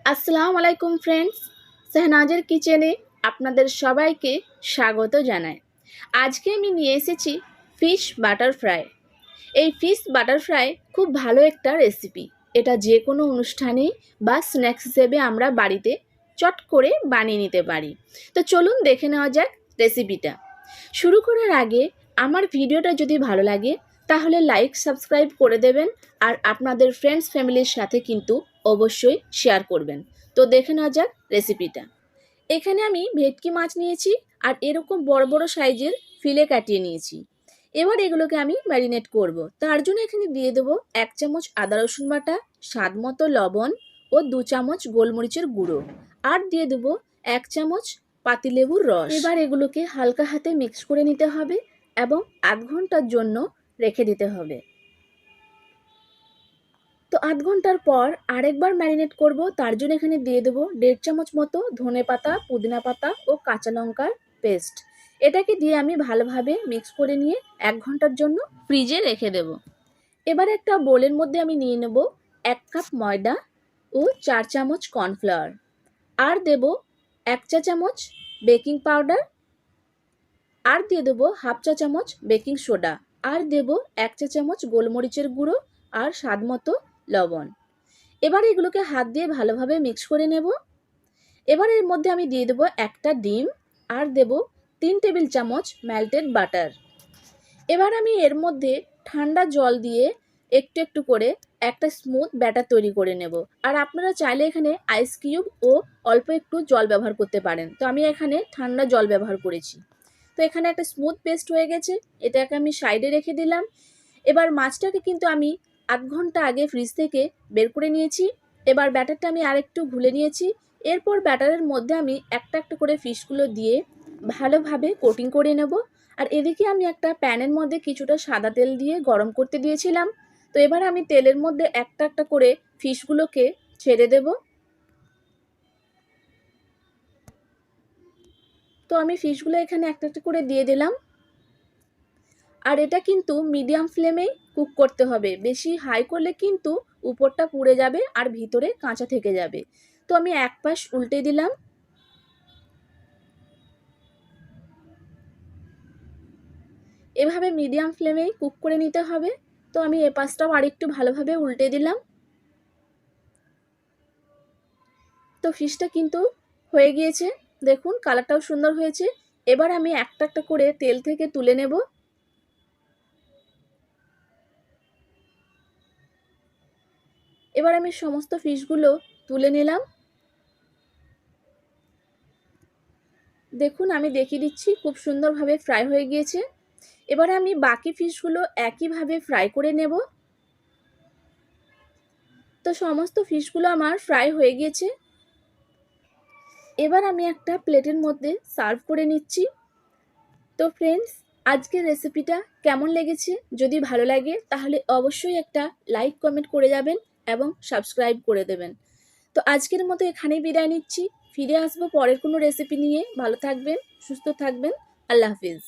আসসালামু আলাইকুম ফ্রেন্ডস, শাহনাজের কিচেনে আপনাদের সবাইকে স্বাগত জানাই। আজকে আমি নিয়ে এসেছি ফিশ বাটার ফ্রাই। এই ফিশ বাটার ফ্রাই খুব ভালো একটা রেসিপি। এটা যে কোনো অনুষ্ঠানে বা স্ন্যাক্স হিসেবে আমরা বাড়িতে চট করে বানিয়ে নিতে পারি। তো চলুন দেখে নেওয়া যাক রেসিপিটা। শুরু করার আগে আমার ভিডিওটা যদি ভালো লাগে তাহলে লাইক সাবস্ক্রাইব করে দেবেন, আর আপনাদের ফ্রেন্ডস ফ্যামিলির সাথে কিন্তু অবশ্যই শেয়ার করবেন। তো দেখে নেওয়া যাক রেসিপিটা। এখানে আমি ভেটকি মাছ নিয়েছি আর এরকম বড় বড় সাইজের ফিলে কাটিয়ে নিয়েছি। এবার এগুলোকে আমি ম্যারিনেট করব। তার জন্য এখানে দিয়ে দেবো 1 চামচ আদা রসুন বাটা, স্বাদ মতো লবণ ও 2 চামচ গোলমরিচের গুঁড়ো, আর দিয়ে দেবো 1 চামচ পাতিলেবুর রস। এবার এগুলোকে হালকা হাতে মিক্স করে নিতে হবে এবং আধ ঘন্টার জন্য রেখে দিতে হবে। তো আধ ঘন্টার পর আরেকবার ম্যারিনেট করব। তার জন্য এখানে দিয়ে দেবো 1.5 চামচ মতো ধনে পাতা, পুদিনা পাতা ও কাঁচা লঙ্কার পেস্ট। এটাকে দিয়ে আমি ভালোভাবে মিক্স করে নিয়ে 1 ঘন্টার জন্য ফ্রিজে রেখে দেব। এবার একটা বোলের মধ্যে আমি নিয়ে নেব 1 কাপ ময়দা ও 4 চামচ কর্নফ্লাওয়ার, আর দেব 1 চা চামচ বেকিং পাউডার, আর দিয়ে দেবো 1/2 চা চামচ বেকিং সোডা, আর দেব 1 চা চামচ গোলমরিচের গুঁড়ো আর স্বাদ মতো লবণ। এবার এগুলোকে হাত দিয়ে ভালোভাবে মিক্স করে নেব। এবার এর মধ্যে আমি দিয়ে দেবো একটা ডিম, আর দেব 3 টেবিল চামচ মেল্টেড বাটার। এবার আমি এর মধ্যে ঠান্ডা জল দিয়ে একটু একটু করে একটা স্মুথ ব্যাটার তৈরি করে নেব। আর আপনারা চাইলে এখানে আইস কিউব ও অল্প একটু জল ব্যবহার করতে পারেন। তো আমি এখানে ঠান্ডা জল ব্যবহার করেছি। তো এখানে একটা স্মুথ পেস্ট হয়ে গেছে, এটাকে আমি সাইডে রেখে দিলাম। এবার মাছটাকে কিন্তু আমি আধ ঘন্টা আগে ফ্রিজ থেকে বের করে নিয়েছি। এবার ব্যাটারটা আমি আরেকটু ঘুলে নিয়েছি। এরপর ব্যাটারের মধ্যে আমি একটা একটা করে ফিশগুলো দিয়ে ভালোভাবে কোটিং করে নেব। আর এদিকে আমি একটা প্যানের মধ্যে কিছুটা সাদা তেল দিয়ে গরম করতে দিয়েছিলাম। তো এবার আমি তেলের মধ্যে একটা একটা করে ফিশগুলোকে ছেড়ে দেব। তো আমি ফিশগুলো এখানে একটা একটা করে দিয়ে দিলাম। আর এটা কিন্তু মিডিয়াম ফ্লেমেই কুক করতে হবে, বেশি হাই করলে কিন্তু উপরটা পুড়ে যাবে আর ভিতরে কাঁচা থেকে যাবে। তো আমি এক পাশ উল্টে দিলাম। এভাবে মিডিয়াম ফ্লেমেই কুক করে নিতে হবে। তো আমি এ পাশটাও আরেকটু ভালোভাবে উল্টে দিলাম। তো ফিশটা কিন্তু হয়ে গিয়েছে, দেখুন কালারটাও সুন্দর হয়েছে। এবার আমি একটা একটা করে তেল থেকে তুলে নেব। এবার আমি সমস্ত ফিশগুলো তুলে নিলাম। দেখুন আমি দেখিয়ে দিচ্ছি, খুব সুন্দরভাবে ফ্রাই হয়ে গিয়েছে। এবার আমি বাকি ফিশগুলো একইভাবে ফ্রাই করে নেব। তো সমস্ত ফিশগুলো আমার ফ্রাই হয়ে গিয়েছে। এবার আমি একটা প্লেটের মধ্যে সার্ভ করে নিচ্ছি। তো ফ্রেন্ডস, আজকের রেসিপিটা কেমন লেগেছে? যদি ভালো লাগে তাহলে অবশ্যই একটা লাইক কমেন্ট করে যাবেন এবং সাবস্ক্রাইব করে দেবেন। তো আজকের মতো এখানেই বিদায় নিচ্ছি। ফিরে আসবো পরের কোনো রেসিপি নিয়ে। ভালো থাকবেন, সুস্থ থাকবেন। আল্লাহ হাফিজ।